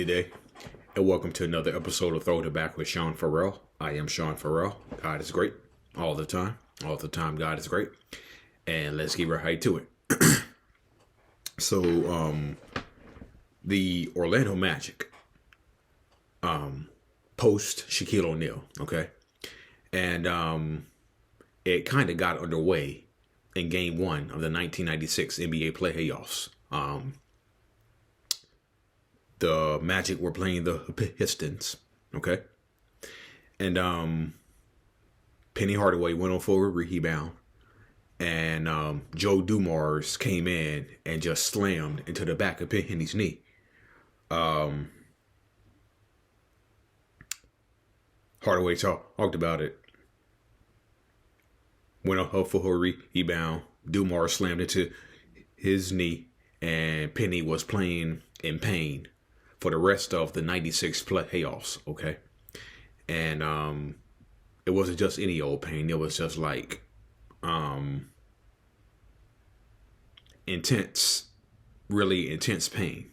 good day, and welcome to another episode of Throw It Back with Sean Farrell. I am Sean Farrell. God is great all the time. All the time, God is great. And let's get right to it. So, the Orlando Magic, post Shaquille O'Neal, okay? And it kind of got underway in Game 1 of the 1996 NBA playoffs. The Magic were playing the Pistons, okay? And Penny Hardaway went on for a rebound, and Joe Dumars came in and just slammed into the back of Penny's knee. Hardaway talked about it. Went on for a rebound. Dumars slammed into his knee, and Penny was playing in pain for the rest of the 96 playoffs, okay? And it wasn't just any old pain. It was just like intense, really intense pain.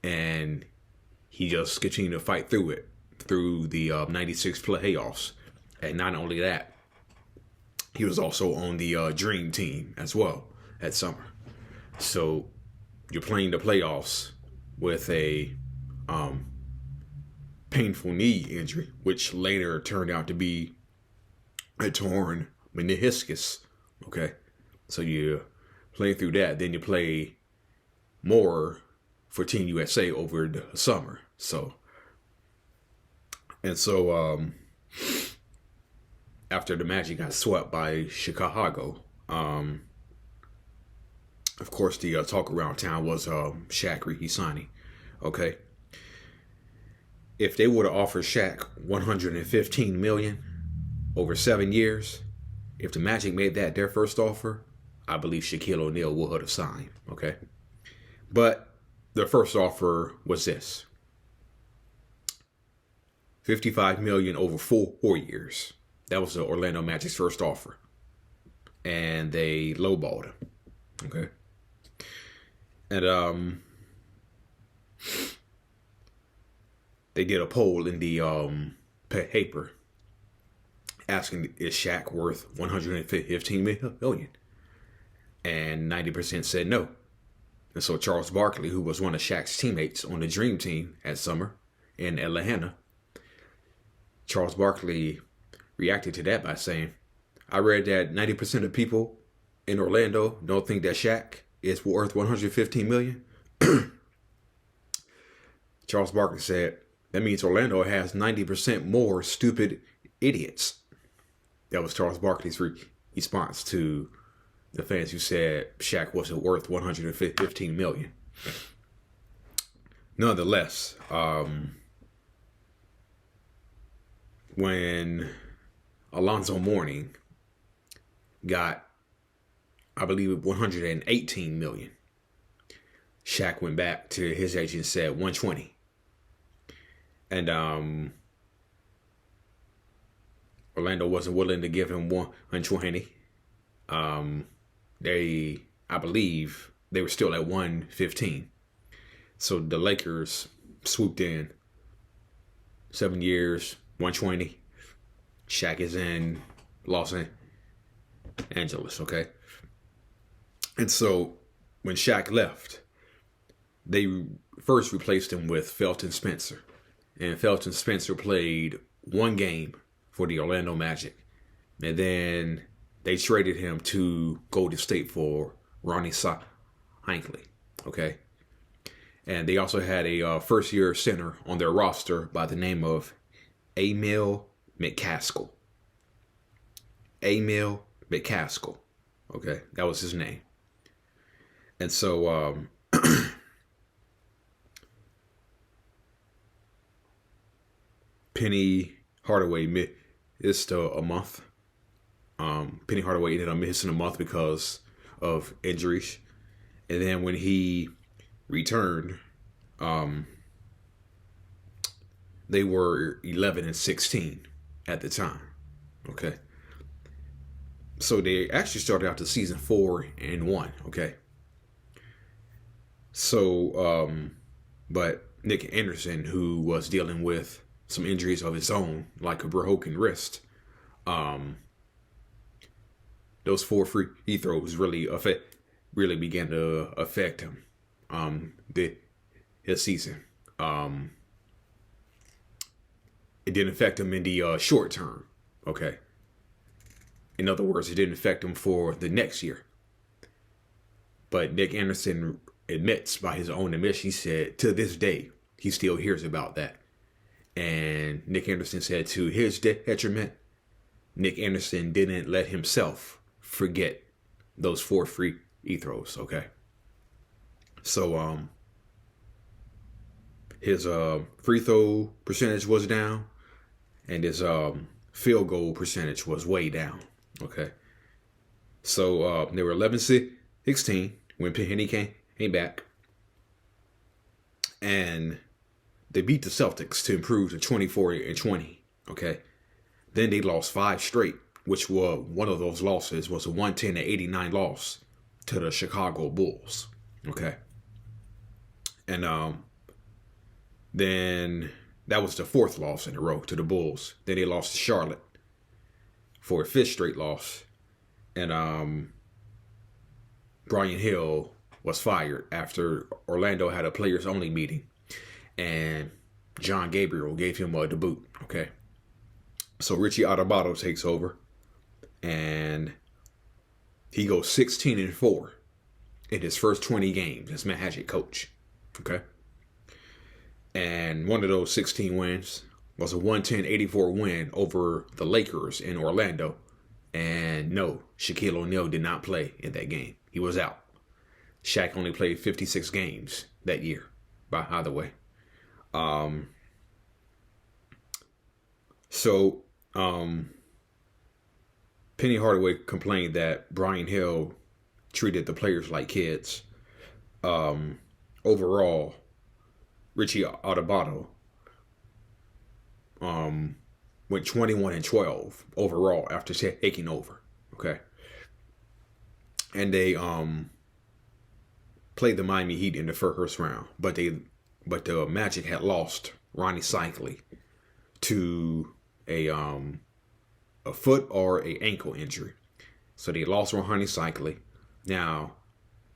And he just continued to fight through it, through the 96 playoffs. And not only that, he was also on the Dream Team as well that summer. So you're playing the playoffs with a painful knee injury, which later turned out to be a torn meniscus. Okay, so you play through that, then you play more for Team USA over the summer. So after the Magic got swept by Chicago, of course the talk around town was Shaq re-signing. Okay, if they would have offered Shaq $115 million over 7 years, if the Magic made that their first offer, I believe Shaquille O'Neal would have signed. Okay, but the first offer was this: $55 million over four years. That was the Orlando Magic's first offer, and they lowballed him. Okay, and they did a poll in the paper asking, is Shaq worth $115 million? And 90% said no. And so Charles Barkley, who was one of Shaq's teammates on the Dream Team that summer in Atlanta, Charles Barkley reacted to that by saying, I read that 90% of people in Orlando don't think that Shaq is worth $115 million. Charles Barkley said, that means Orlando has 90% more stupid idiots. That was Charles Barkley's response to the fans who said Shaq wasn't worth $115 million. Nonetheless, when Alonzo Mourning got, I believe, $118 million, Shaq went back to his agent and said $120. And Orlando wasn't willing to give him $120. I believe they were still at $115. So the Lakers swooped in. 7 years, $120. Shaq is in Los Angeles, okay? And so when Shaq left, they first replaced him with Felton Spencer. And Felton Spencer played one game for the Orlando Magic. And then they traded him to Golden State for Ronnie Hinckley. Okay. And they also had a first-year center on their roster by the name of Emil McCaskill. Emil McCaskill. Okay. That was his name. And so Penny Hardaway missed a month. Penny Hardaway ended up missing a month because of injuries. And then when he returned, they were 11-16 at the time. Okay. So they actually started out the season 4-1. Okay. So, but Nick Anderson, who was dealing with some injuries of his own, like a broken wrist. Those 4 free throws really began to affect him. His season. It didn't affect him in the short term. Okay. In other words, it didn't affect him for the next year. But Nick Anderson admits, by his own admission, he said to this day, he still hears about that. And Nick Anderson said to his detriment, Nick Anderson didn't let himself forget those 4 free throws. Okay. So, his free throw percentage was down, and his field goal percentage was way down. Okay. So, they were 11-16 when Penny came back. And they beat the Celtics to improve to 24-20. Okay. Then they lost 5 straight, which were one of those losses was a 110-89 loss to the Chicago Bulls. Okay. And then that was the 4th loss in a row to the Bulls. Then they lost to Charlotte for a 5th straight loss. And Brian Hill was fired after Orlando had a players only meeting. And John Gabriel gave him a debut. Okay. So Richie Adubato takes over. And he goes 16-4 in his first 20 games as Magic coach. Okay. And one of those 16 wins was a 110-84 win over the Lakers in Orlando. And no, Shaquille O'Neal did not play in that game. He was out. Shaq only played 56 games that year, by either way. Penny Hardaway complained that Brian Hill treated the players like kids. Overall, Richie Adubato went 21-12 overall after taking over. Okay. And they played the Miami Heat in the first round, but the Magic had lost Ronnie Cycli to a foot or a ankle injury. So they lost Ronnie Cycli. Now,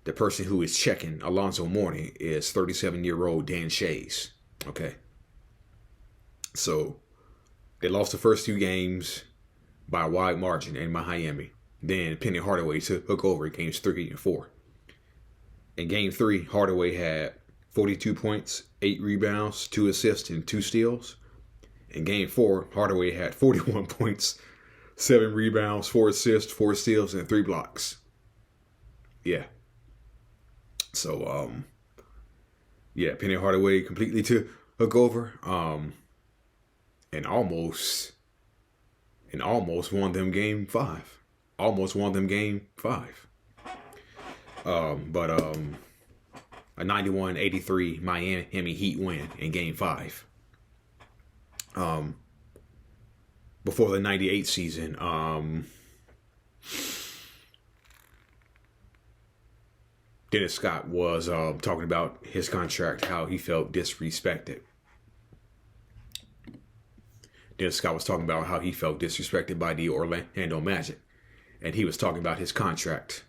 the person who is checking Alonzo Mourning is 37-year-old Dan Shays. Okay. So they lost the first 2 games by a wide margin in Miami. Then Penny Hardaway took over games 3 and 4. In game 3, Hardaway had 42 points, 8 rebounds, 2 assists, and 2 steals. In game 4, Hardaway had 41 points, 7 rebounds, 4 assists, 4 steals, and 3 blocks. Yeah. So, Penny Hardaway completely took over, and almost won them game 5. Almost won them game 5. But a 91-83 Miami Heat win in game 5. Before the 98 season, Dennis Scott was talking about his contract, how he felt disrespected. Dennis Scott was talking about how he felt disrespected by the Orlando Magic. And he was talking about his contract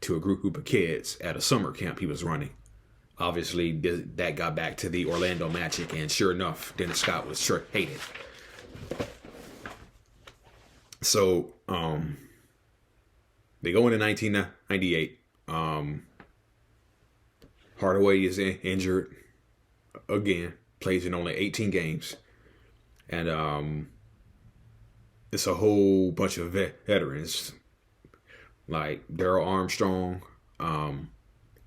to a group of kids at a summer camp he was running. Obviously, that got back to the Orlando Magic, and sure enough, Dennis Scott was sure hated. So, they go into 1998. Hardaway is injured again, plays in only 18 games. And it's a whole bunch of veterans like Darryl Armstrong,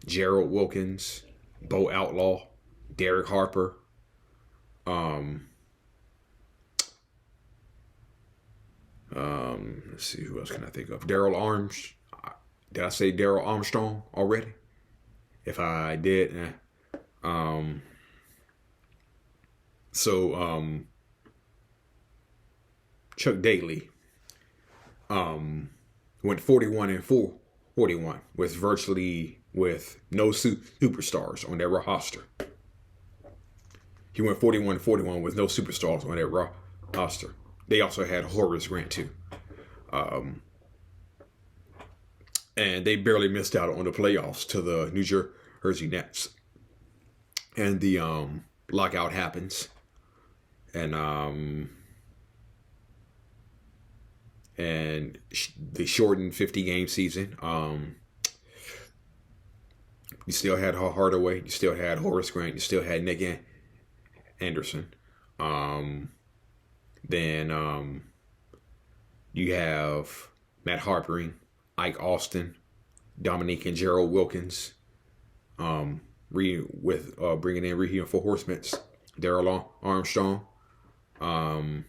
Gerald Wilkins, Bo Outlaw, Derek Harper, let's see, who else can I think of? Did I say Darryl Armstrong already? If I did, Chuck Daly went 41-41 with no superstars on their roster. He went 41-41 with no superstars on that roster. They also had Horace Grant too. And they barely missed out on the playoffs to the New Jersey Nets. And the lockout happens. And the shortened 50-game season. You still had Hardaway. You still had Horace Grant. You still had Nick Anderson. Then you have Matt Harpering, Ike Austin, Dominique and Gerald Wilkins. Bringing in reinforcements, Darrell Armstrong. The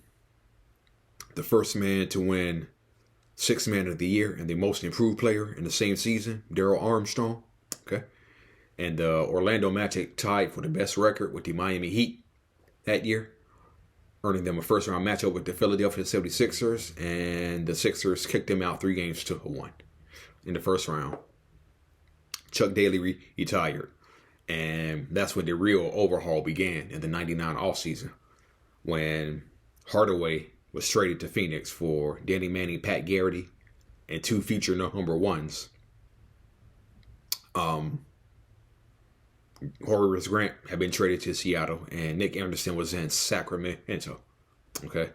first man to win Sixth Man of the Year and the most improved player in the same season, Darrell Armstrong. Okay. And the Orlando Magic tied for the best record with the Miami Heat that year, earning them a first-round matchup with the Philadelphia 76ers, and the Sixers kicked them out 3-1 in the first round. Chuck Daly retired, and that's when the real overhaul began in the 99 offseason, when Hardaway was traded to Phoenix for Danny Manning, Pat Garrity, and 2 future number ones. Horace Grant had been traded to Seattle, and Nick Anderson was in Sacramento. Okay.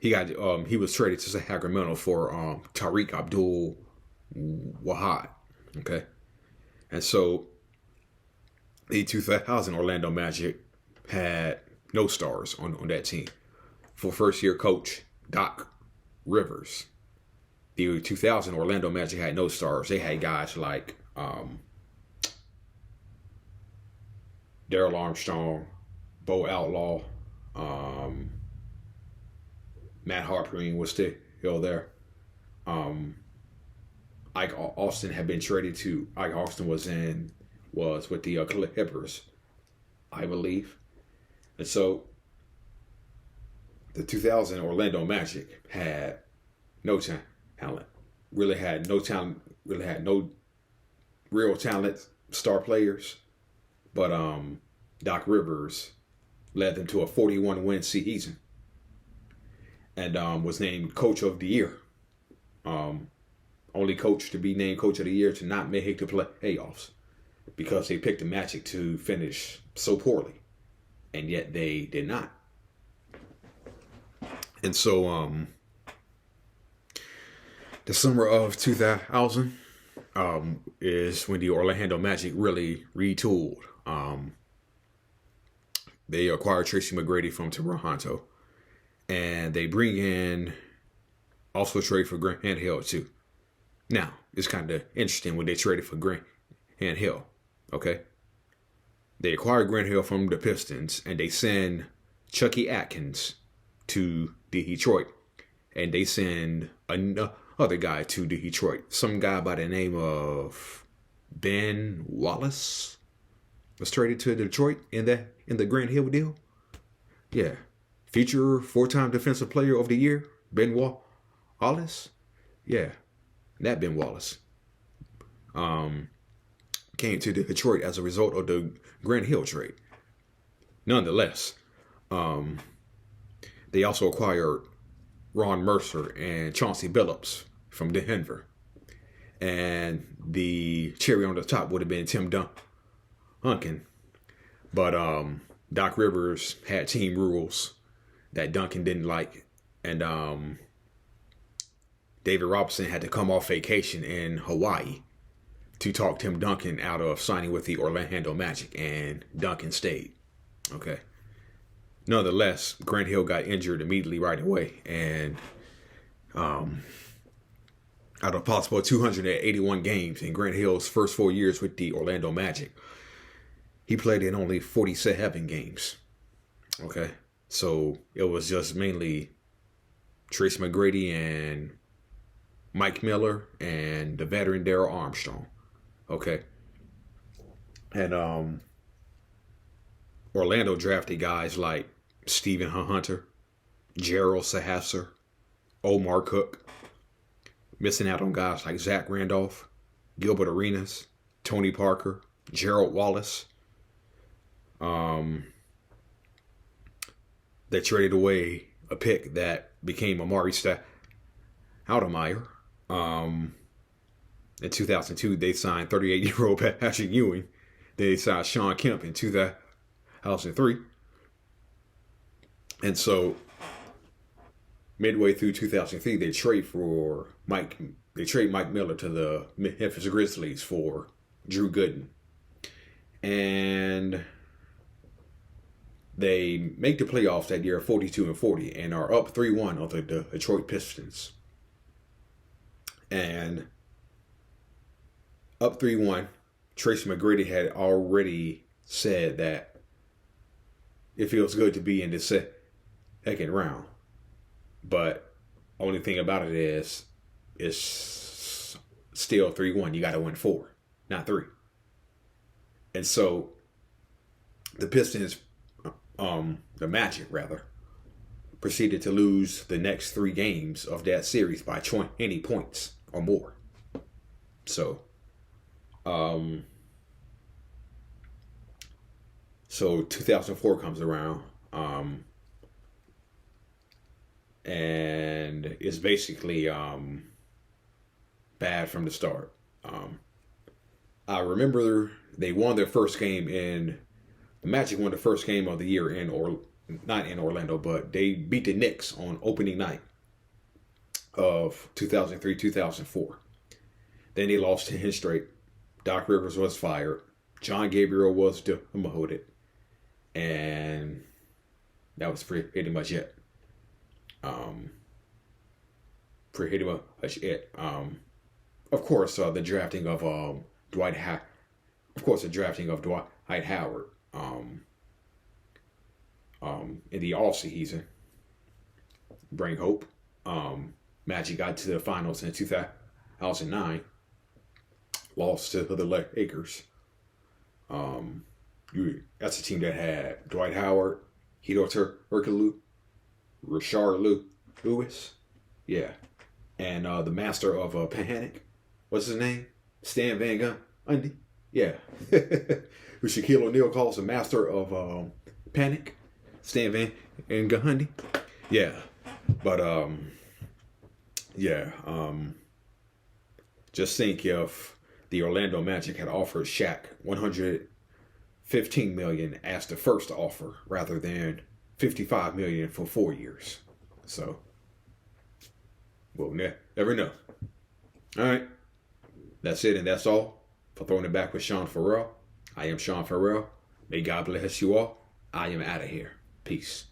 He was traded to Sacramento for Tariq Abdul-Wahad. Okay. And so the 2000 Orlando Magic had no stars on that team. For first-year coach Doc Rivers, the 2000 Orlando Magic had no stars. They had guys like Darrell Armstrong, Bo Outlaw, Matt Harpering was still there. Ike Austin had been traded to. Ike Austin was with the Clippers, I believe. And so the 2000 Orlando Magic had no talent. Really had no talent. Really had no real talent, star players. But Doc Rivers led them to a 41-win season, and was named Coach of the Year. Only coach to be named Coach of the Year to not make the playoffs, because they picked the Magic to finish so poorly, and yet they did not. And so the summer of 2000 is when the Orlando Magic really retooled. They acquired Tracy McGrady from Toronto, and they bring in also trade for Grant Hill too. Now, it's kind of interesting when they traded for Grant Hill. Okay, they acquired Grant Hill from the Pistons, and they send Chucky Atkins to Detroit, and they send another guy to Detroit. Some guy by the name of Ben Wallace was traded to Detroit in the Grant Hill deal. Yeah, future 4-time Defensive Player of the Year, Ben Wallace. Yeah, that Ben Wallace came to Detroit as a result of the Grant Hill trade. Nonetheless, they also acquired Ron Mercer and Chauncey Billups from Denver. And the cherry on the top would have been Tim Duncan. But Doc Rivers had team rules that Duncan didn't like. And David Robinson had to come off vacation in Hawaii to talk Tim Duncan out of signing with the Orlando Magic. And Duncan stayed. Okay. Nonetheless, Grant Hill got injured immediately right away. And out of possible 281 games in Grant Hill's first 4 years with the Orlando Magic, he played in only 47 games. Okay. So it was just mainly Trace McGrady and Mike Miller and the veteran Darrell Armstrong. Okay. And Orlando drafted guys like Stephen Hunter, Gerald Sahasser, Omar Cook, missing out on guys like Zach Randolph, Gilbert Arenas, Tony Parker, Gerald Wallace. They traded away a pick that became Amari Stoudemire. In 2002, they signed 38-year-old Patrick Ewing. They signed Sean Kemp in 2003. And so, midway through 2003, they trade Mike Miller to the Memphis Grizzlies for Drew Gooden. And they make the playoffs that year, 42-40, and are up 3-1 on the Detroit Pistons. And up 3-1, Tracy McGrady had already said that it feels good to be in the second round. But only thing about it is, it's still 3-1. You got to win 4, not 3. And so the Pistons, the Magic rather, proceeded to lose the next 3 games of that series by 20 points or more. So, so 2004 comes around, and it's basically bad from the start. I remember they won their first game the Magic won the first game of the year not in Orlando, but they beat the Knicks on opening night of 2003-2004. Then they lost 10 straight. Doc Rivers was fired. John Gabriel was demoted. And that was pretty much it. Pretty much it. Of course, the drafting of Dwight Howard. In the offseason, bring hope. Magic got to the finals in 2009. Lost to the Lakers. That's a team that had Dwight Howard, Hedo Turkoglu, Rashard Lewis, yeah, and the master of Panic, what's his name? Stan Van Gundy, yeah, who Shaquille O'Neal calls the master of Panic, Stan Van Gundy, yeah, but just think if the Orlando Magic had offered Shaq $115 million as the first offer rather than $55 million for 4 years. So, we'll never know. All right. That's it, and that's all for Throwing It Back with Sean Farrell. I am Sean Farrell. May God bless you all. I am out of here. Peace.